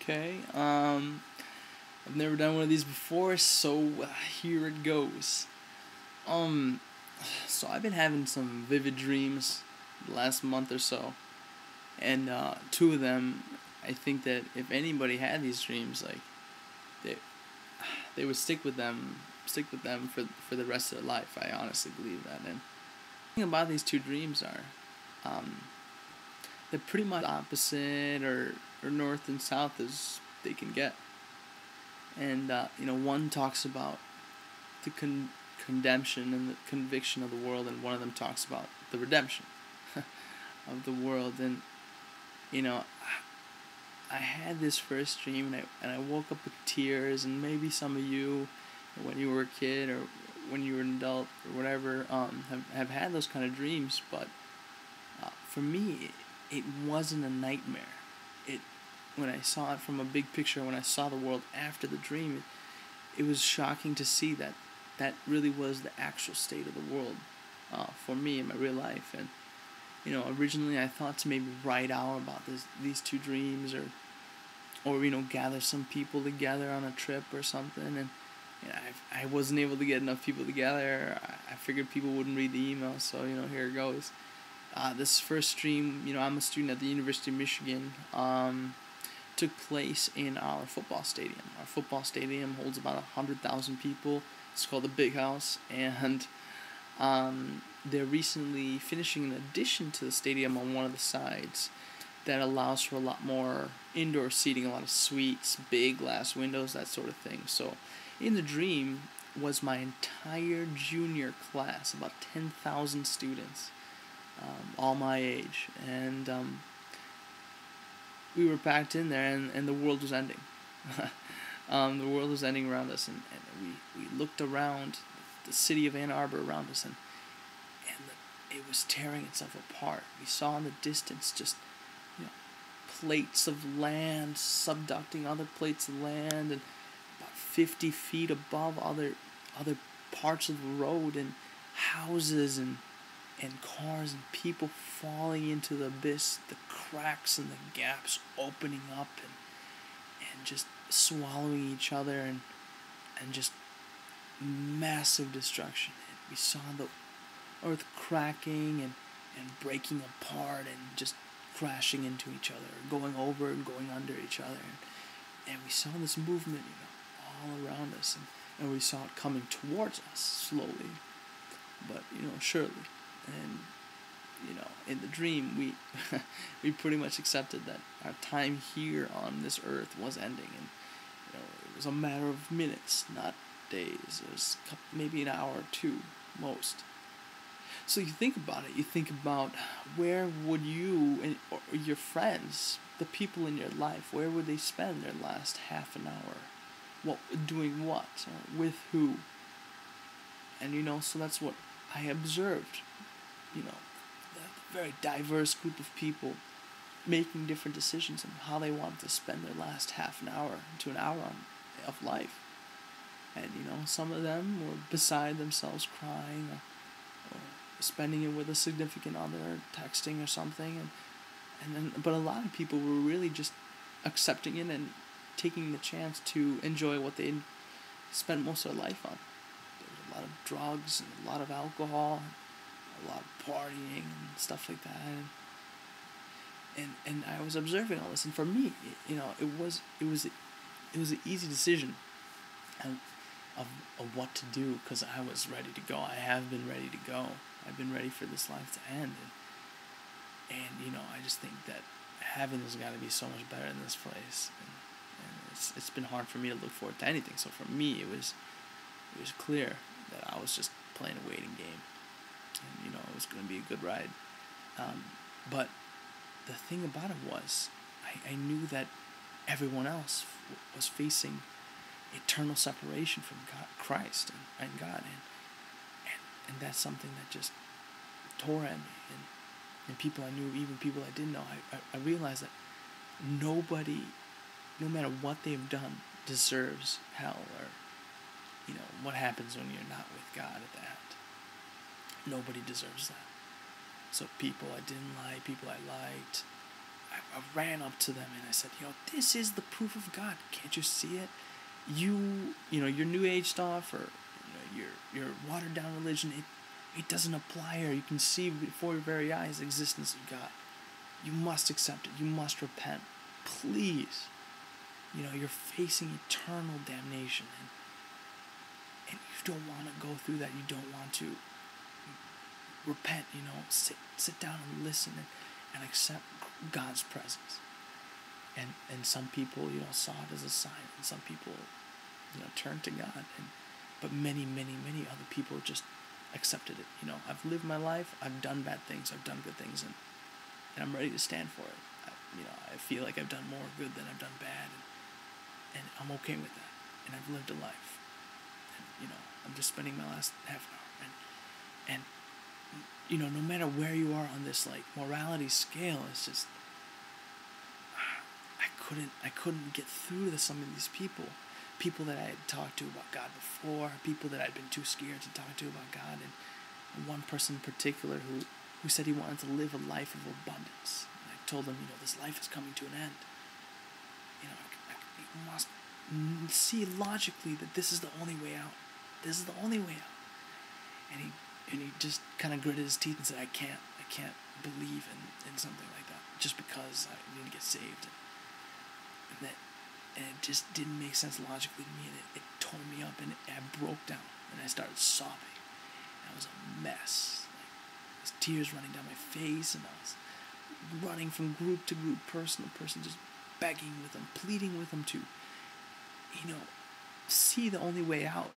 Okay. I've never done one of these before, so here it goes. Um, so I've been having some vivid dreams the last month or so, and two of them, I think that if anybody had these dreams, like they they would stick with them for the rest of their life. I honestly believe that. And the thing about these two dreams are, um, they're pretty much opposite or north and south as they can get. And one talks about the condemnation and the conviction of the world, and one of them talks about the redemption of the world. And you know, I had this first dream, and I woke up with tears, and maybe some of you, when you were a kid or when you were an adult or whatever, have had those kind of dreams. But for me, it wasn't a nightmare. It When I saw it from a big picture, when I saw the world after the dream, it was shocking to see that that really was the actual state of the world for me in my real life. And originally I thought to maybe write out about these two dreams, or gather some people together on a trip or something. And I wasn't able to get enough people together. I figured people wouldn't read the email, so here it goes. This first stream, I'm a student at the University of Michigan, took place in our football stadium. Our football stadium holds about 100,000 people. It's called the Big House, and they're recently finishing an addition to the stadium on one of the sides that allows for a lot more indoor seating, a lot of suites, big glass windows, that sort of thing. So in the dream was my entire junior class, about 10,000 students, all my age. And we were packed in there, and the world was ending. The world was ending around us, and we looked around the city of Ann Arbor around us, and it was tearing itself apart. We saw in the distance just plates of land subducting other plates of land, and about 50 feet above other parts of the road, and houses and cars and people falling into the abyss, the cracks and the gaps opening up, and just swallowing each other, and just massive destruction. And we saw the earth cracking and breaking apart and just crashing into each other, going over and going under each other. And we saw this movement, all around us, and we saw it coming towards us slowly, but surely. And in the dream, we we pretty much accepted that our time here on this earth was ending, and it was a matter of minutes, not days. It was maybe an hour or two most. So you think about it. You think about, where would you or your friends, the people in your life, where would they spend their last half an hour? Doing what? With who? And so that's what I observed. A very diverse group of people making different decisions on how they wanted to spend their last half an hour to an hour of life. And some of them were beside themselves crying, or spending it with a significant other, texting or something, but a lot of people were really just accepting it and taking the chance to enjoy what they spent most of their life on. There was a lot of drugs and a lot of alcohol, a lot of partying and stuff like that, and I was observing all this, and for me, it was an easy decision of what to do, because I was ready to go. I have been ready to go. I've been ready for this life to end, and I just think that heaven has got to be so much better than this place, and it's been hard for me to look forward to anything. So for me, it was clear that I was just playing a waiting game, and it was going to be a good ride. But the thing about it was, I knew that everyone else was facing eternal separation from Christ and God, and that's something that just tore at me. And people I knew, even people I didn't know, I realized that nobody, no matter what they've done, deserves hell, or what happens when you're not with God at the end. Nobody deserves that. So people I didn't like, people I liked, I ran up to them and I said, this is the proof of God. Can't you see it? Your New Age stuff, or your watered down religion, it doesn't apply here. You can see before your very eyes the existence of God. You must accept it. You must repent. Please. You're facing eternal damnation, and you don't want to go through that. You don't want to repent. Sit down and listen and accept God's presence. And some people, saw it as a sign, and some people, turned to God, but many, many, many other people just accepted it. I've lived my life. I've done bad things. I've done good things, and I'm ready to stand for it. I feel like I've done more good than I've done bad, and I'm okay with that. And I've lived a life, and I'm just spending my last half an hour, and no matter where you are on this morality scale, it's just I couldn't get through to some of these people that I had talked to about God before, people that I'd been too scared to talk to about God, and one person in particular who said he wanted to live a life of abundance. And I told him, this life is coming to an end. You must see logically that this is the only way out. This is the only way out. And he just kind of gritted his teeth and said, I can't believe in something like that just because I need to get saved. And it just didn't make sense logically to me, and it tore me up, and I broke down, and I started sobbing. And I was a mess. There's tears running down my face, and I was running from group to group, person to person, just begging with them, pleading with them to, see the only way out.